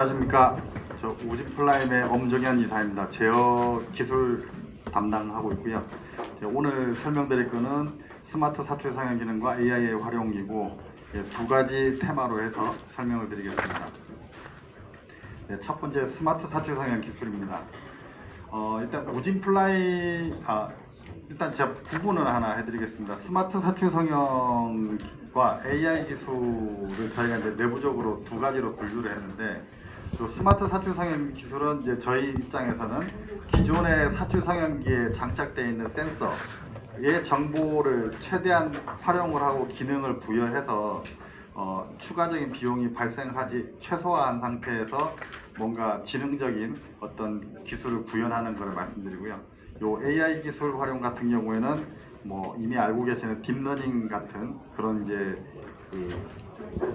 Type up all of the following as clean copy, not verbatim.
안녕하십니까. 저 우진플라임의 엄정현 이사입니다. 제어 기술 담당하고 있고요. 오늘 설명드릴 거는 스마트 사출 상향 기능과 AI의 활용이고, 두 가지 테마로 해서 설명을 드리겠습니다. 첫 번째 스마트 사출 상향 기술입니다. 일단 일단 제가 구분을 하나 해드리겠습니다. 스마트 사출 성형과 AI 기술을 저희가 이제 내부적으로 두 가지로 분류를 했는데, 또 스마트 사출 성형 기술은 이제 저희 입장에서는 기존의 사출 성형기에 장착되어 있는 센서의 정보를 최대한 활용을 하고 기능을 부여해서 추가적인 비용이 발생하지 최소화한 상태에서 뭔가 지능적인 어떤 기술을 구현하는 것을 말씀드리고요. 요 AI 기술 활용 같은 경우에는 뭐 이미 알고 계시는 딥러닝 같은 그런 이제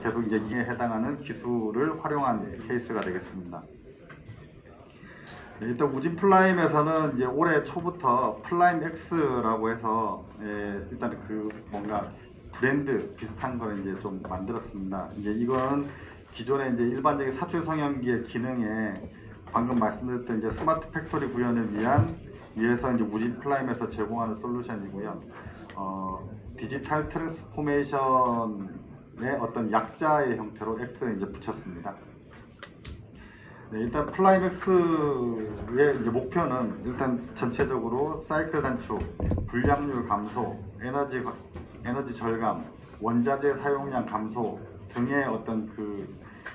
계속 이제 이에 해당하는 기술을 활용한 케이스가 되겠습니다. 일단 우진플라임에서는 이제 올해 초부터 플라임 X라고 해서 일단 뭔가 브랜드 비슷한 걸 이제 좀 만들었습니다. 이제 이건 기존의 이제 일반적인 사출 성형기의 기능에 방금 말씀드렸던 이제 스마트 팩토리 구현을 위해서 이제 우진플라임에서 제공하는 솔루션이고요. 디지털 트랜스포메이션의 어떤 약자의 형태로 X를 이제 붙였습니다. 일단 플라임 X의 이제 목표는 일단 전체적으로 사이클 단축, 불량률 감소, 에너지 절감, 원자재 사용량 감소 등의 어떤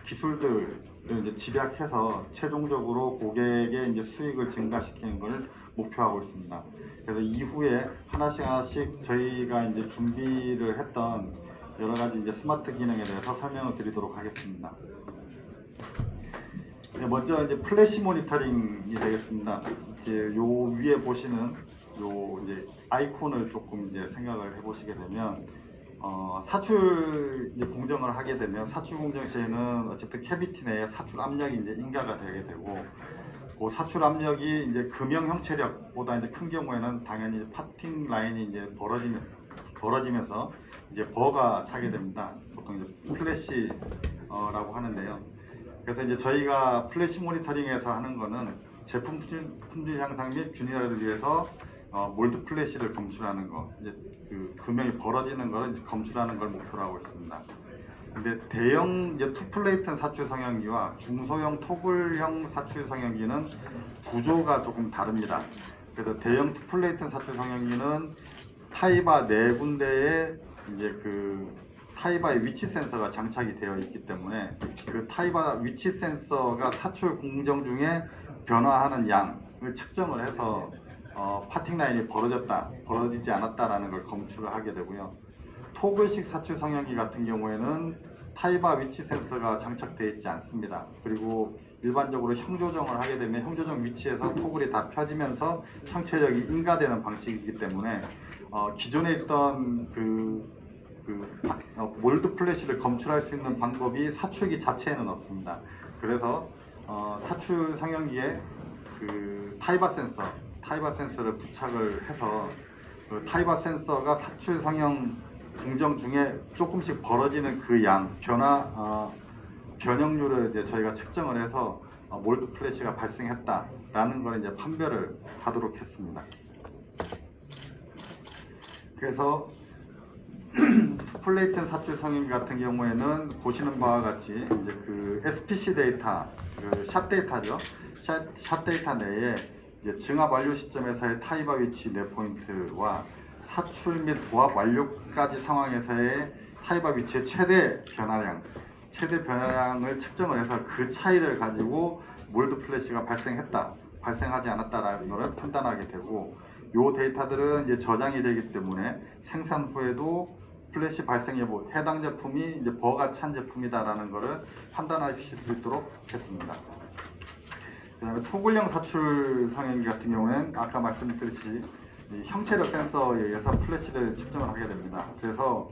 기술들을 이제 집약해서 최종적으로 고객의 이제 수익을 증가시키는 것을 목표하고 있습니다. 그래서 이후에 하나씩 저희가 이제 준비를 했던 여러 가지 이제 스마트 기능에 대해서 설명을 드리도록 하겠습니다. 먼저 이제 플래시 모니터링이 되겠습니다. 이제 요 위에 보시는 요 이제 아이콘을 조금 이제 생각을 해보시게 되면 사출 이제 공정을 하게 되면 사출 공정 시에는 어쨌든 캐비티 내에 사출 압력이 이제 인가가 되게 되고, 그 사출 압력이 이제 금형 형체력보다 이제 큰 경우에는 당연히 파팅 라인이 이제 벌어지면서 이제 버가 차게 됩니다. 보통 이제 플래시라고 하는데요. 그래서 이제 저희가 플래시 모니터링에서 하는 거는 제품 품질 향상 및 균일화를 위해서 몰드 플래시를 검출하는 거, 이제 금형이 벌어지는 거를 이제 검출하는 걸 목표로 하고 있습니다. 근데 대형 이제 투플레이튼 사출 성형기와 중소형 토글형 사출 성형기는 구조가 조금 다릅니다. 그래서 대형 투플레이튼 사출 성형기는 타이바 네 군데에 이제 타이바의 위치 센서가 장착이 되어 있기 때문에 그 타이바 위치 센서가 사출 공정 중에 변화하는 양을 측정을 해서 파팅 라인이 벌어지지 않았다라는 걸 검출을 하게 되고요. 토글식 사출 성형기 같은 경우에는 타이바 위치 센서가 장착되어 있지 않습니다. 그리고 일반적으로 형 조정을 하게 되면 형 조정 위치에서 토글이 다 펴지면서 형체력이 인가되는 방식이기 때문에 기존에 있던 몰드 플래시를 검출할 수 있는 방법이 사출기 자체에는 없습니다. 그래서 사출 성형기에 타이바 센서를 부착을 해서 타이바 센서가 사출 성형 공정 중에 조금씩 벌어지는 그 양 변형률을 이제 저희가 측정을 해서 몰드 플래시가 발생했다라는 걸 이제 판별을 하도록 했습니다. 그래서 투플레이튼 사출 성형기 같은 경우에는 보시는 바와 같이 이제 SPC 데이터, 샷 데이터죠. 샷 데이터 내에 이제 증압 완료 시점에서의 타이바 위치 4포인트와 사출 및 보합 완료까지 상황에서의 타이바 위치의 최대 변화량을 측정을 해서 그 차이를 가지고 몰드 플래시가 발생하지 않았다라는 것을 판단하게 되고, 이 데이터들은 이제 저장이 되기 때문에 생산 후에도 플래시 발생 여부, 해당 제품이 이제 버가 찬 제품이다라는 것을 판단하실 수 있도록 했습니다. 그 다음에 토글형 사출 성형기 같은 경우는 아까 말씀드렸듯이 형체력 센서에 의해서 플래시를 측정을 하게 됩니다. 그래서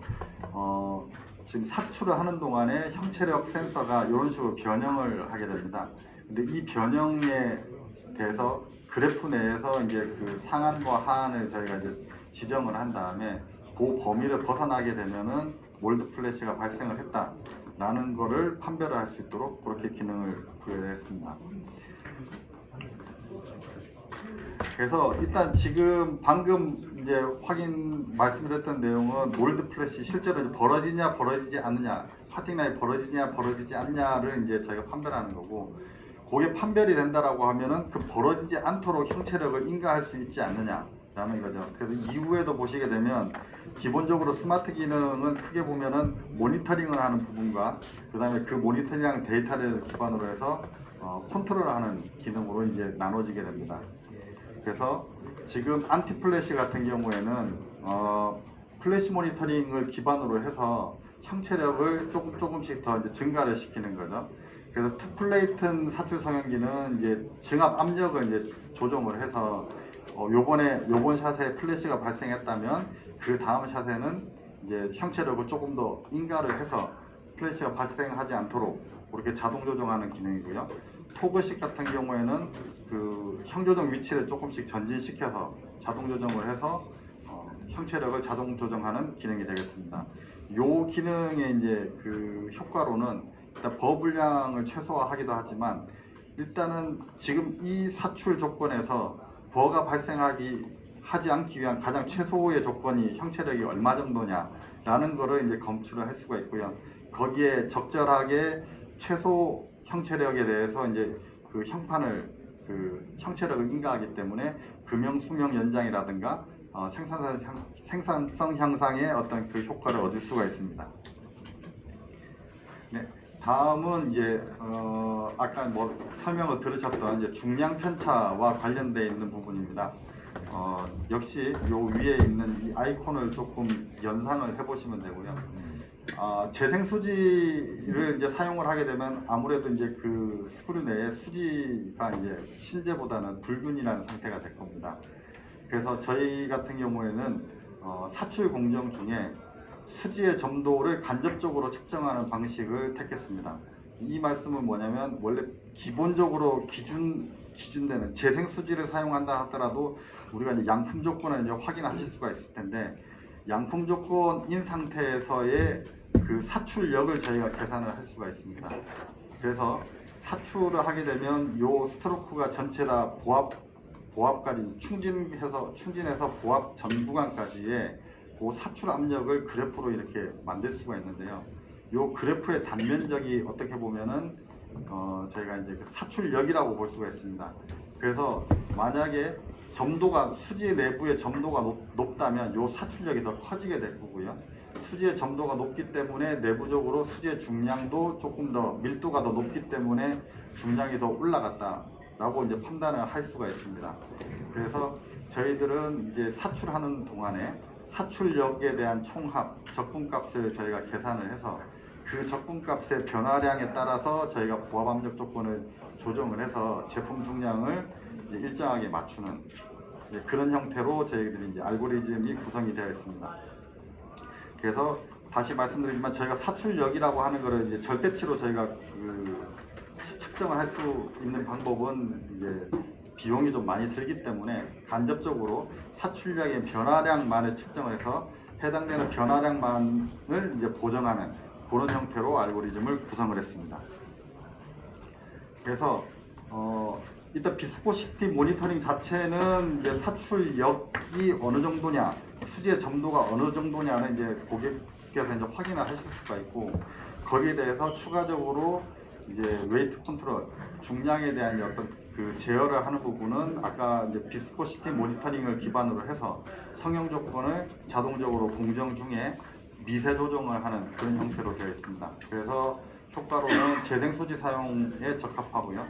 지금 사출을 하는 동안에 형체력 센서가 이런 식으로 변형을 하게 됩니다. 근데 이 변형에 대해서 그래프 내에서 이제 상한과 하한을 저희가 이제 지정을 한 다음에 그 범위를 벗어나게 되면은 몰드 플래시가 발생을 했다. 라는 거를 판별을 할 수 있도록 그렇게 기능을 부여했습니다. 그래서 일단 지금 방금 이제 말씀드렸던 내용은 몰드 플랫이 실제로 이제 벌어지냐 벌어지지 않느냐, 파팅 라인이 벌어지냐 벌어지지 않냐를 이제 저희가 판별하는 거고, 그게 판별이 된다라고 하면은 그 벌어지지 않도록 형체력을 인가할 수 있지 않느냐라는 거죠. 그래서 이후에도 보시게 되면 기본적으로 스마트 기능은 크게 보면은 모니터링을 하는 부분과 그 다음에 그 모니터링 데이터를 기반으로 해서 컨트롤하는 기능으로 이제 나눠지게 됩니다. 그래서 지금 안티 플래시 같은 경우에는 플래시 모니터링을 기반으로 해서 형체력을 조금씩 더 이제 증가를 시키는 거죠. 그래서 투플레이튼 사출 성형기는 이제 증압 압력을 이제 조정을 해서 요번 샷에 플래시가 발생했다면 그 다음 샷에는 이제 형체력을 조금 더 인가를 해서 플래시가 발생하지 않도록 그렇게 자동 조정하는 기능이고요. 토그식 같은 경우에는 그 형조정 위치를 조금씩 전진시켜서 자동 조정을 해서 형체력을 자동 조정하는 기능이 되겠습니다. 요 기능의 이제 그 효과로는 일단 버블량을 최소화하기도 하지만, 일단은 지금 이 사출 조건에서 버가 하지 않기 위한 가장 최소의 조건이 형체력이 얼마 정도냐라는 거를 이제 검출을 할 수가 있고요. 거기에 적절하게 최소 형체력에 대해서 이제 그 형체력을 인가하기 때문에 금형 수명 연장이라든가 생산성 향상의 어떤 그 효과를 얻을 수가 있습니다. 네, 다음은 이제 아까 설명을 들으셨던 이제 중량 편차와 관련되어 있는 부분입니다. 역시 요 위에 있는 이 아이콘을 조금 연상을 해보시면 되고요. 재생 수지를 이제 사용을 하게 되면 아무래도 이제 그 스크류 내에 수지가 이제 신재보다는 불균이라는 상태가 될 겁니다. 그래서 저희 같은 경우에는 사출 공정 중에 수지의 점도를 간접적으로 측정하는 방식을 택했습니다. 이 말씀은 뭐냐면, 원래 기본적으로 기준되는 재생 수지를 사용한다 하더라도 우리가 이제 양품 조건을 이제 확인하실 수가 있을 텐데, 양품 조건인 상태에서의 그 사출력을 저희가 계산을 할 수가 있습니다. 그래서 사출을 하게 되면 요 스트로크가 전체 다 보압까지 충진해서 보압 전 구간까지의 그 사출 압력을 그래프로 이렇게 만들 수가 있는데요. 요 그래프의 단면적이 어떻게 보면은 저희가 이제 그 사출력이라고 볼 수가 있습니다. 그래서 만약에 수지 내부의 점도가 높다면 요 사출력이 더 커지게 될 거고요. 수지의 점도가 높기 때문에 내부적으로 수지의 중량도 조금 더 밀도가 더 높기 때문에 중량이 더 올라갔다라고 이제 판단을 할 수가 있습니다. 그래서 저희들은 이제 사출하는 동안에 사출력에 대한 총합 적분값을 저희가 계산을 해서 그 적분값의 변화량에 따라서 저희가 보압 압력 조건을 조정을 해서 제품 중량을 일정하게 맞추는 그런 형태로 저희들이 이제 알고리즘이 구성이 되어 있습니다. 그래서 다시 말씀드리지만, 저희가 사출력이라고 하는 것을 이제 절대치로 저희가 측정을 할 수 있는 방법은 이제 비용이 좀 많이 들기 때문에 간접적으로 사출력의 변화량만을 측정을 해서 해당되는 변화량만을 이제 보정하는 그런 형태로 알고리즘을 구성을 했습니다. 그래서 일단 비스코시티 모니터링 자체는 이제 사출력이 어느 정도냐, 수지의 점도가 어느 정도냐는 이제 고객께서 이제 확인을 하실 수가 있고, 거기에 대해서 추가적으로 이제 웨이트 컨트롤, 중량에 대한 어떤 그 제어를 하는 부분은 아까 이제 비스코시티 모니터링을 기반으로 해서 성형 조건을 자동적으로 공정 중에 미세 조정을 하는 그런 형태로 되어 있습니다. 그래서 효과로는 재생 소지 사용에 적합하고요.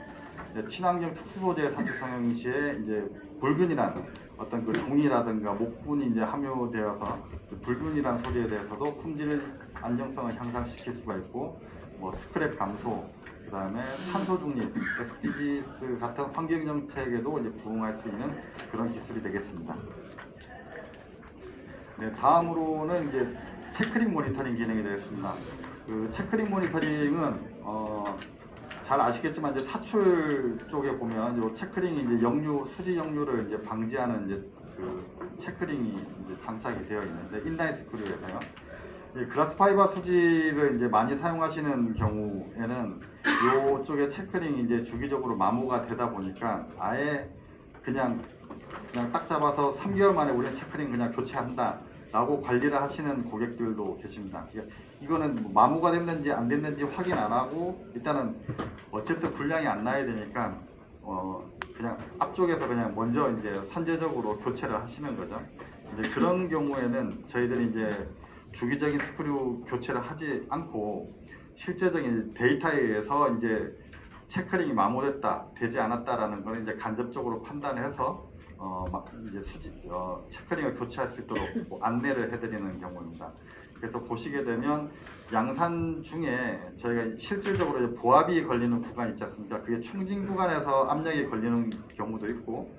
친환경 특수 소재 사출 성형 시에 이제 불균이란 어떤 그 종이라든가 목분이 이제 함유되어서 불균이란 소재에 대해서도 품질 안정성을 향상시킬 수가 있고, 스크랩 감소, 그 다음에 탄소 중립, SDGs 같은 환경 정책에도 이제 부응할 수 있는 그런 기술이 되겠습니다. 네, 다음으로는 이제 체크링 모니터링 기능이 되겠습니다. 그 체크링 모니터링은 잘 아시겠지만 이제 사출 쪽에 보면 요 체크링이 이제 수지 역류를 이제 방지하는 이제 그 체크링이 이제 장착이 되어 있는데, 인라인 스크류에서요. 이 그라스 파이버 수지를 이제 많이 사용하시는 경우에는 이쪽에 체크링이 이제 주기적으로 마모가 되다 보니까 아예 그냥 딱 잡아서 3개월 만에 우리는 체크링 그냥 교체한다 라고 관리를 하시는 고객들도 계십니다. 이거는 뭐 마모가 됐는지 안 됐는지 확인 안 하고 일단은 어쨌든 불량이 안 나야 되니까 그냥 앞쪽에서 그냥 먼저 이제 선제적으로 교체를 하시는 거죠. 이제 그런 경우에는 저희들이 이제 주기적인 스크류 교체를 하지 않고 실제적인 데이터에 의해서 이제 체크링이 마모됐다, 되지 않았다라는 걸 이제 간접적으로 판단해서 이제 체크링을 교체할 수 있도록 뭐 안내를 해드리는 경우입니다. 그래서 보시게 되면 양산 중에 저희가 실질적으로 이제 보압이 걸리는 구간 있지 않습니까? 그게 충진 구간에서 압력이 걸리는 경우도 있고,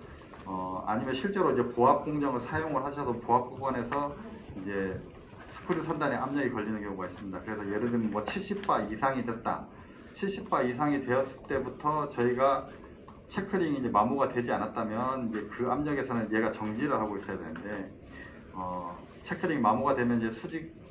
아니면 실제로 이제 보압 공정을 사용을 하셔서 보압 구간에서 이제 스크류 선단에 압력이 걸리는 경우가 있습니다. 그래서 예를 들면 뭐 70바 이상이 됐다. 70바 이상이 되었을 때부터 저희가 체크링이 이제 마모가 되지 않았다면 이제 그 압력에서는 얘가 정지를 하고 있어야 되는데 체크링 마모가 되면 이제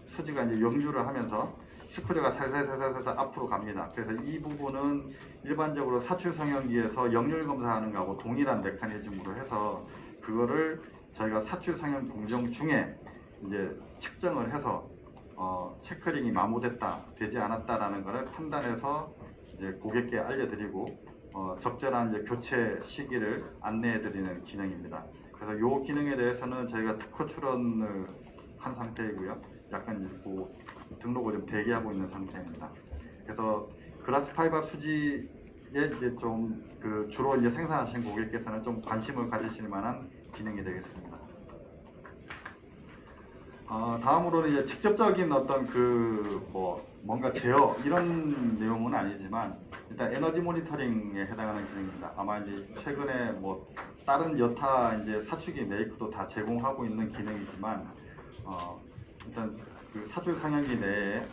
수지가 이제 역류를 하면서 스크류가 살살살살 앞으로 갑니다. 그래서 이 부분은 일반적으로 사출 성형기에서 역률 검사하는 거하고 동일한 메커니즘으로 해서 그거를 저희가 사출 성형 공정 중에 이제 측정을 해서 체크링이 마모됐다, 되지 않았다라는 것을 판단해서 이제 고객께 알려드리고 적절한 이제 교체 시기를 안내해드리는 기능입니다. 그래서 이 기능에 대해서는 저희가 특허 출원을 한 상태이고요. 약간 이제 등록을 좀 대기하고 있는 상태입니다. 그래서 그라스 파이버 수지에 이제 좀 주로 이제 생산하신 고객께서는 좀 관심을 가지실 만한 기능이 되겠습니다. 다음으로는 이제 직접적인 어떤 뭔가 제어 이런 내용은 아니지만 일단 에너지 모니터링에 해당하는 기능입니다. 아마 이제 최근에 뭐 다른 여타 이제 사축기 메이커도 다 제공하고 있는 기능이지만 일단 그 사출 상향기 내에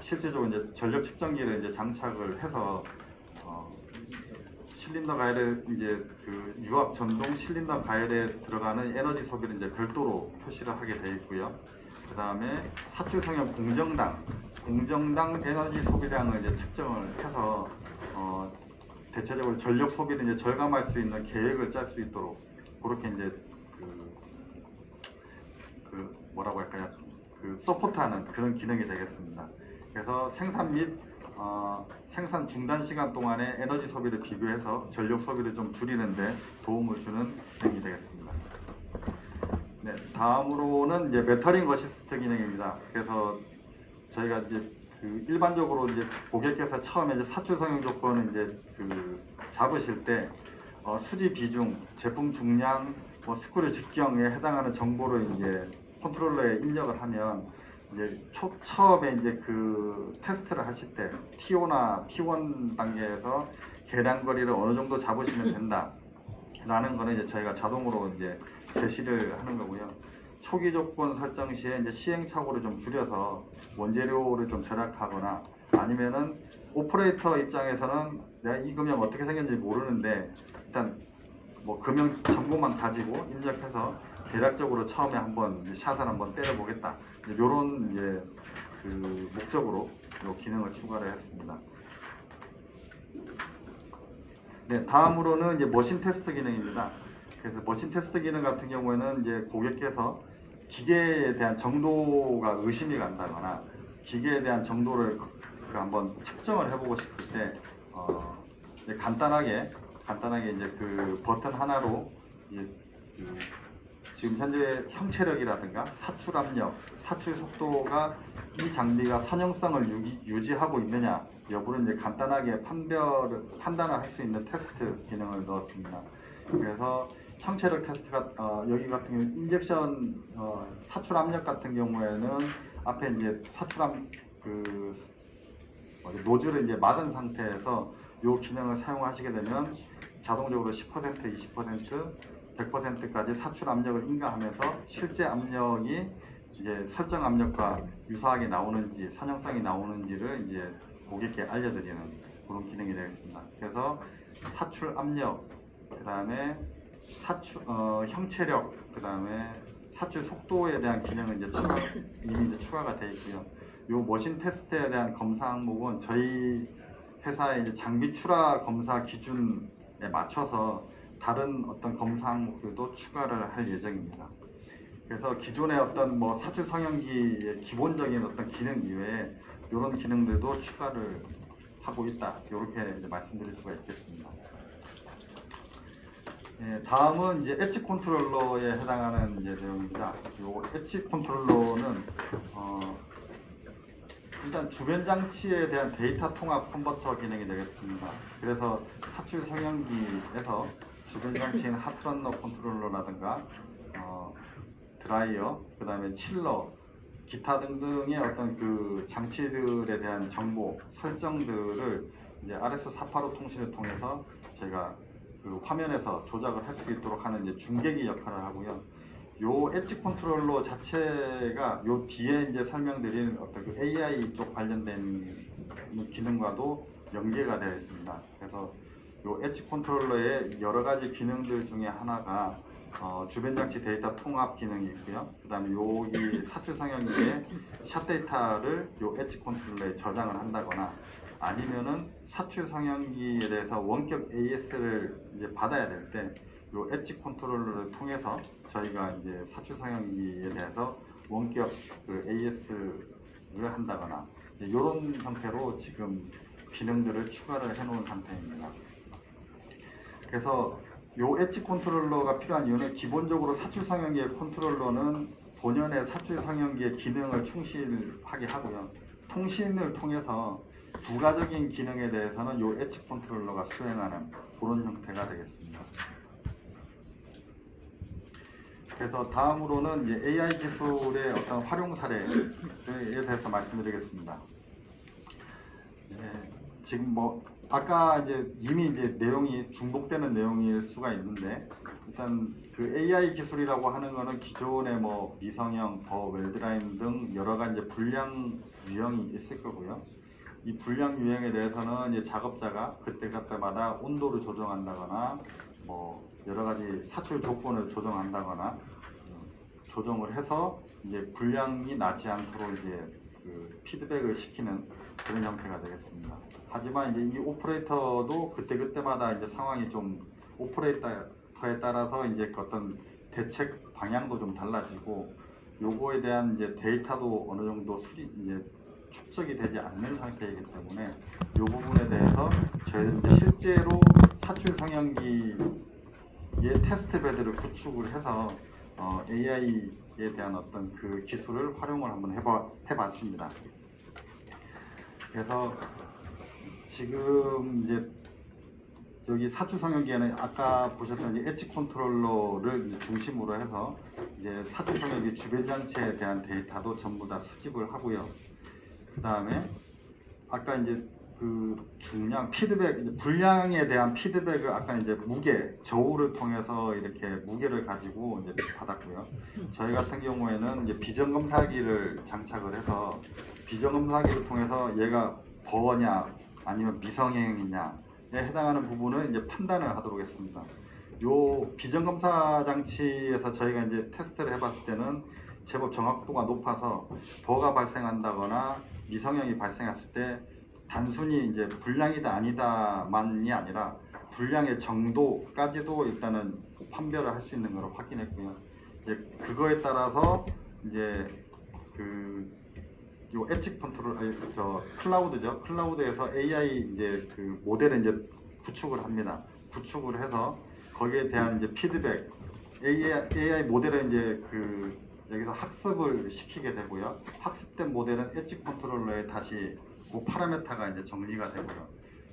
실제적으로 이제 전력 측정기를 이제 장착을 해서 실린더 가열에 이제 유압 전동 실린더 가열에 들어가는 에너지 소비를 이제 별도로 표시를 하게 되어 있고요. 그 다음에 사출 성형 공정당 에너지 소비량을 이제 측정을 해서 대체적으로 전력 소비를 이제 절감할 수 있는 계획을 짤 수 있도록 그렇게 이제 뭐라고 할까요? 서포트하는 그런 기능이 되겠습니다. 그래서 생산 및 생산 중단 시간 동안의 에너지 소비를 비교해서 전력 소비를 좀 줄이는데 도움을 주는 기능이 되겠습니다. 네, 다음으로는 이제 메터링 어시스트 기능입니다. 그래서 저희가 이제 일반적으로 이제 고객께서 처음에 이제 사출 성형 조건을 이제 잡으실 때 수지 비중, 제품 중량, 뭐 스크류 직경에 해당하는 정보를 이제 컨트롤러에 입력을 하면 이제 처음에 이제 테스트를 하실 때 T5나 P1 단계에서 계량거리를 어느 정도 잡으시면 된다 라는 거는 이제 저희가 자동으로 이제 제시를 하는 거고요. 초기 조건 설정 시에 이제 시행착오를 좀 줄여서 원재료를 좀 절약하거나 아니면은 오퍼레이터 입장에서는 내가 이 금형 어떻게 생겼는지 모르는데 일단 뭐 금형 정보만 가지고 입력해서 대략적으로 처음에 한번 샷을 한번 때려보겠다. 이런 이제 목적으로 이 기능을 추가를 했습니다. 네, 다음으로는 이제 머신 테스트 기능입니다. 그래서 머신 테스트 기능 같은 경우에는 이제 고객께서 기계에 대한 정도가 의심이 간다거나 기계에 대한 정도를 한번 측정을 해보고 싶을 때 이제 간단하게 이제 버튼 하나로 이제 지금 현재 형체력이라든가 사출 압력, 사출 속도가 이 장비가 선형성을 유지하고 있느냐 여부를 이제 간단하게 판단을 할 수 있는 테스트 기능을 넣었습니다. 그래서 형체력 테스트가 여기 같은 경우 인젝션 사출 압력 같은 경우에는 앞에 이제 노즐을 이제 막은 상태에서 이 기능을 사용하시게 되면 자동적으로 10%, 20%, 100%까지 사출 압력을 인가하면서 실제 압력이 이제 설정 압력과 유사하게 나오는지 선형성이 나오는지를 이제 고객께 알려드리는 그런 기능이 되겠습니다. 그래서 사출 압력, 그 다음에 형체력, 그 다음에 사출 속도에 대한 기능은 이제 이미 이제 추가가 되어 있고요. 요 머신 테스트에 대한 검사 항목은 저희 회사의 이제 장비 출하 검사 기준에 맞춰서 다른 어떤 검사 항목들도 추가를 할 예정입니다. 그래서 기존의 어떤 뭐 사출 성형기의 기본적인 어떤 기능 이외에 이런 기능들도 추가를 하고 있다. 이렇게 이제 말씀드릴 수가 있겠습니다. 예, 다음은 이제 엣지 컨트롤러에 해당하는 이제 내용입니다. 요 엣지 컨트롤러는 일단 주변 장치에 대한 데이터 통합 컨버터 기능이 되겠습니다. 그래서 사출 성형기에서 주변 장치인 하트런너 컨트롤러라든가 드라이어, 그 다음에 칠러, 기타 등등의 어떤 그 장치들에 대한 정보 설정들을 이제 RS485 통신을 통해서 저희가 그 화면에서 조작을 할 수 있도록 하는 이제 중계기 역할을 하고요. 요 엣지 컨트롤러 자체가 요 뒤에 이제 설명드린 어떤 그 AI 쪽 관련된 기능과도 연계가 되어 있습니다. 그래서 요 엣지 컨트롤러의 여러 가지 기능들 중에 하나가 주변 장치 데이터 통합 기능이 있고요. 그 다음에 여기 사출 성형기에 샷 데이터를 요 엣지 컨트롤러에 저장을 한다거나 아니면은 사출 성형기에 대해서 원격 AS를 이제 받아야 될 때 요 엣지 컨트롤러를 통해서 저희가 이제 사출 성형기에 대해서 원격 그 AS를 한다거나 이런 형태로 지금 기능들을 추가를 해놓은 상태입니다. 그래서 요 엣지 컨트롤러가 필요한 이유는 기본적으로 사출 성형기의 컨트롤러는 본연의 사출 성형기의 기능을 충실하게 하고요. 통신을 통해서 부가적인 기능에 대해서는 요 엣지 컨트롤러가 수행하는 그런 형태가 되겠습니다. 그래서 다음으로는 이제 AI 기술의 어떤 활용 사례에 대해서 말씀드리겠습니다. 지금 뭐 아까 이미 내용이 중복되는 내용일 수가 있는데 일단 그 AI 기술이라고 하는 거는 기존의 뭐 미성형, 더 웰드라인 등 여러 가지 불량 유형이 있을 거고요. 이 불량 유형에 대해서는 이제 작업자가 그때그때마다 온도를 조정한다거나 뭐 여러 가지 사출 조건을 조정한다거나 조정을 해서 이제 불량이 나지 않도록 이제 그 피드백을 시키는 그런 형태가 되겠습니다. 하지만 이제 이 오퍼레이터도 그때그때마다 이제 상황이 좀 오퍼레이터에 따라서 이제 어떤 대책 방향도 좀 달라지고 요거에 대한 이제 데이터도 어느 정도 이제 축적이 되지 않는 상태이기 때문에 이 부분에 대해서 저희는 이제 실제로 사출 성형기의 테스트 베드를 구축을 해서 AI에 대한 어떤 그 기술을 활용을 한번 해봤습니다. 그래서 지금 이제 여기 사출 성형기에는 아까 보셨던 엣지 컨트롤러를 이제 중심으로 해서 이제 사출 성형기 주변 장치에 대한 데이터도 전부 다 수집을 하고요. 그 다음에 아까 이제 그 중량 피드백, 이제 불량에 대한 피드백을 아까 이제 무게, 저울을 통해서 이렇게 무게를 가지고 이제 받았고요. 저희 같은 경우에는 이제 비전 검사기를 장착을 해서 비전 검사기를 통해서 얘가 버냐 아니면 미성형이냐에 해당하는 부분을 이제 판단을 하도록 했습니다. 요 비전 검사 장치에서 저희가 이제 테스트를 해봤을 때는 제법 정확도가 높아서 버가 발생한다거나 미성형이 발생했을 때 단순히 이제 불량이다 아니다만이 아니라 불량의 정도까지도 일단은 판별을 할 수 있는 걸 확인했고요. 이제 그거에 따라서 이제 요 엣지 컨트롤 클라우드죠. 클라우드에서 AI 이제 그 모델을 이제 구축을 합니다. 구축을 해서 거기에 대한 이제 피드백 AI 모델을 이제 여기서 학습을 시키게 되고요. 학습된 모델은 엣지 컨트롤러에 다시 그 파라메타가 이제 정리가 되고요.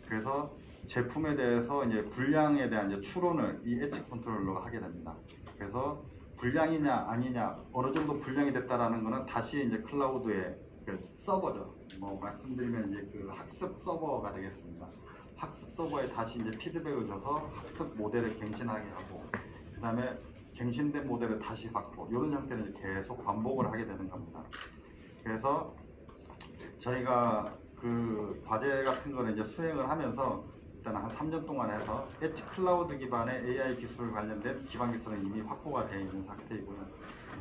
그래서 제품에 대해서 이제 불량에 대한 이제 추론을 이 엣지 컨트롤러가 하게 됩니다. 그래서 불량이냐 아니냐 어느 정도 불량이 됐다라는 거는 다시 이제 클라우드에 그 서버죠. 뭐 말씀드리면 이제 그 학습 서버가 되겠습니다. 학습 서버에 다시 이제 피드백을 줘서 학습 모델을 갱신하게 하고 그 다음에 갱신된 모델을 다시 받고 이런 형태는 계속 반복을 하게 되는 겁니다. 그래서 저희가 그 과제 같은 거를 이제 수행을 하면서 일단 한 3년 동안 해서 엣지 클라우드 기반의 AI 기술 관련된 기반 기술은 이미 확보가 되어 있는 상태이고요.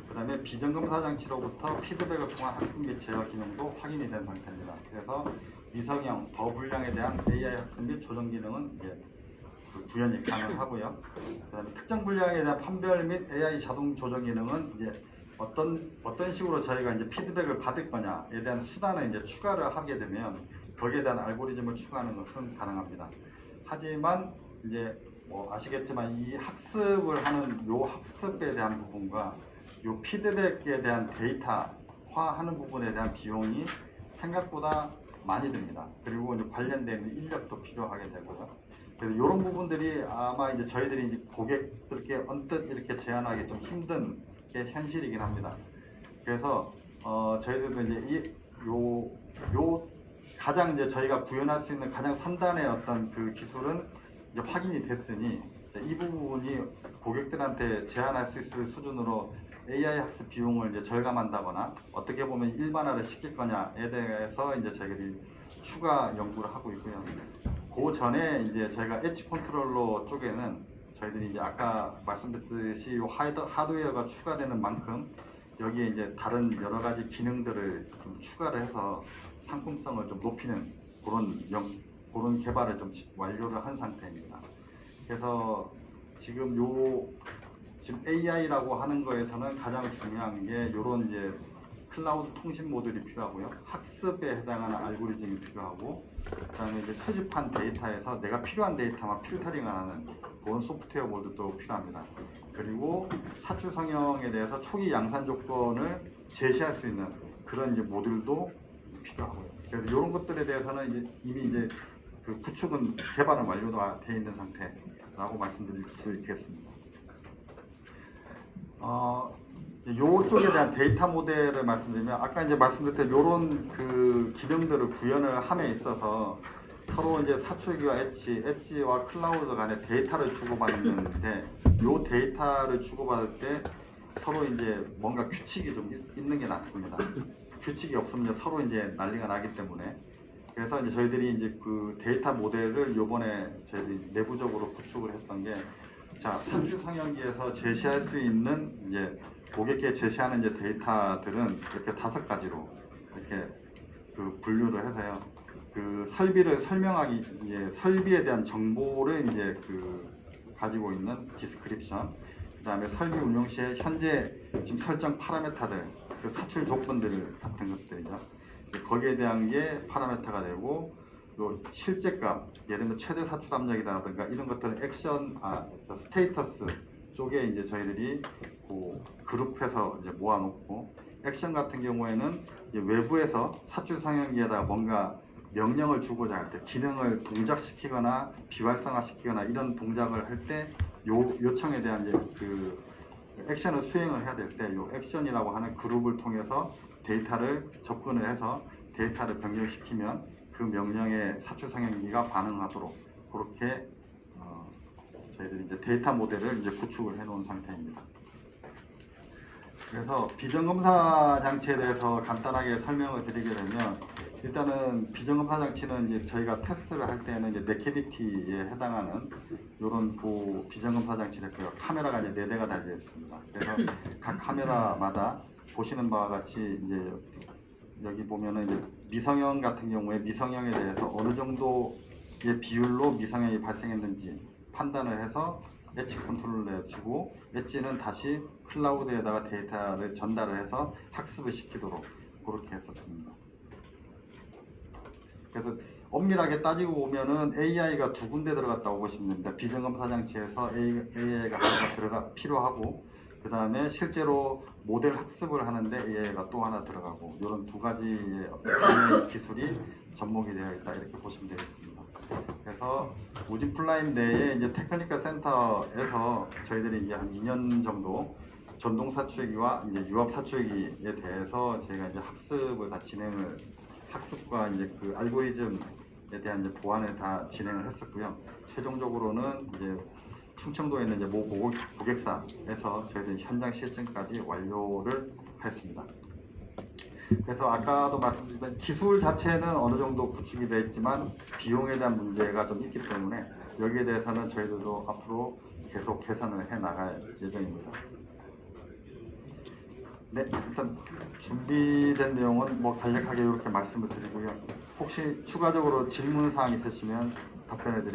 그다음에 비전검사 장치로부터 피드백을 통한 학습 및 제어 기능도 확인이 된 상태입니다. 그래서 미성형, 더 분량에 대한 AI 학습 및 조정 기능은 구현이 가능하고요. 그다음에 특정 분량에 대한 판별 및 AI 자동 조정 기능은 이제 어떤 식으로 저희가 이제 피드백을 받을 거냐에 대한 수단을 이제 추가를 하게 되면 거기에 대한 알고리즘을 추가하는 것은 가능합니다. 하지만 이제 뭐 아시겠지만 이 학습을 하는 요 학습에 대한 부분과 요 피드백에 대한 데이터화하는 부분에 대한 비용이 생각보다 많이 듭니다. 그리고 이제 관련된 인력도 필요하게 되고요. 그래서 이런 부분들이 아마 이제 저희들이 이제 고객들께 언뜻 이렇게 제안하기 좀 힘든 게 현실이긴 합니다. 그래서 저희들도 이제 요 가장 이제 저희가 구현할 수 있는 가장 선단의 어떤 그 기술은 이제 확인이 됐으니 이 부분이 고객들한테 제한할 수 있을 수준으로 AI 학습 비용을 이제 절감한다거나 어떻게 보면 일반화를 시킬 거냐에 대해서 이제 저희들이 추가 연구를 하고 있고요. 그 전에 이제 저희가 엣지 컨트롤러 쪽에는 저희들이 이제 아까 말씀드렸듯이 하드웨어가 추가되는 만큼 여기에 이제 다른 여러 가지 기능들을 좀 추가를 해서 상품성을 좀 높이는 그런 개발을 좀 완료를 한 상태입니다. 그래서 지금 AI라고 하는 거에서는 가장 중요한 게 이런 이제 클라우드 통신 모듈이 필요하고요. 학습에 해당하는 알고리즘이 필요하고, 그다음에 이제 수집한 데이터에서 내가 필요한 데이터만 필터링을 하는 그런 소프트웨어 모듈도 필요합니다. 그리고 사출 성형에 대해서 초기 양산 조건을 제시할 수 있는 그런 이제 모듈도 필요하고요. 그래서 이런 것들에 대해서는 이미 이제 그 구축은 개발은 완료가 되어 있는 상태라고 말씀드릴 수 있겠습니다. 요쪽에 대한 데이터 모델을 말씀드리면 아까 이제 말씀드렸던 요런 그 기능들을 구현을 함에 있어서 서로 이제 사출기와 엣지와 클라우드 간에 데이터를 주고받는데 요 데이터를 주고받을 때 서로 이제 뭔가 규칙이 좀 있는 게 낫습니다. 규칙이 없으면 서로 이제 난리가 나기 때문에 그래서 이제 저희들이 이제 그 데이터 모델을 요번에 저희들이 내부적으로 구축을 했던 게 자, 사출 성형기에서 제시할 수 있는 이제 고객께 제시하는 이제 데이터들은 이렇게 5가지로 이렇게 그 분류를 해서요. 그 설비를 설명하기 이제 설비에 대한 정보를 이제 그 가지고 있는 디스크립션, 그다음에 설비 운영 시에 현재 지금 설정 파라메타들, 그 사출 조건들 같은 것들이죠. 거기에 대한 게 파라메타가 되고 요 실제 값, 예를 들면 최대 사출 압력이라든가 이런 것들은 액션, 스테이터스 쪽에 이제 저희들이 그 그룹해서 이제 모아놓고 액션 같은 경우에는 이제 외부에서 사출 성형기에다가 뭔가 명령을 주고자 할 때 기능을 동작시키거나 비활성화시키거나 이런 동작을 할 때 요청에 대한 이제 그 액션을 수행을 해야 될 때 요 액션이라고 하는 그룹을 통해서 데이터를 접근을 해서 데이터를 변경시키면 그 명령에 사출 성형기가 반응하도록 그렇게 저희들이 이제 데이터 모델을 이제 구축을 해 놓은 상태입니다. 그래서 비전검사 장치에 대해서 간단하게 설명을 드리게 되면 일단은 비전검사 장치는 이제 저희가 테스트를 할 때는 이제 네캐비티에 해당하는 이런 그 비전검사 장치를 했고요. 카메라가 이제 4대가 달려 있습니다. 그래서 각 카메라마다 보시는 바와 같이 이제 여기 보면은 이제 미성형 같은 경우에 미성형에 대해서 어느 정도의 비율로 미성형이 발생했는지 판단을 해서 엣지 컨트롤을 해주고 엣지는 다시 클라우드에다가 데이터를 전달을 해서 학습을 시키도록 그렇게 했었습니다. 그래서 엄밀하게 따지고 보면은 AI가 2군데 들어갔다고 보시면 됩니다. 비전검사 장치에서 AI가 하나가 필요하고 그 다음에 실제로 모델 학습을 하는데 AI가 또 하나 들어가고 이런 2가지의 어떤 기술이 접목이 되어 있다 이렇게 보시면 되겠습니다. 그래서 우진플라임 내에 이제 테크니컬 센터에서 저희들이 이제 한 2년 정도 전동 사출기와 이제 유압 사출기에 대해서 저희가 이제 학습을 다 학습과 이제 그 알고리즘에 대한 이제 보완을 다 진행을 했었고요. 최종적으로는 이제 충청도에 있는 이제 모 고객사에서 저희들이 현장 실증까지 완료를 했습니다. 그래서 아까도 말씀드린 기술 자체는 어느 정도 구축이 되어 있지만 비용에 대한 문제가 좀 있기 때문에 여기에 대해서는 저희들도 앞으로 계속 개선을 해 나갈 예정입니다. 네, 일단 준비된 내용은 뭐 간략하게 이렇게 말씀을 드리고요. 혹시 추가적으로 질문 사항 있으시면 답변해 드릴게요.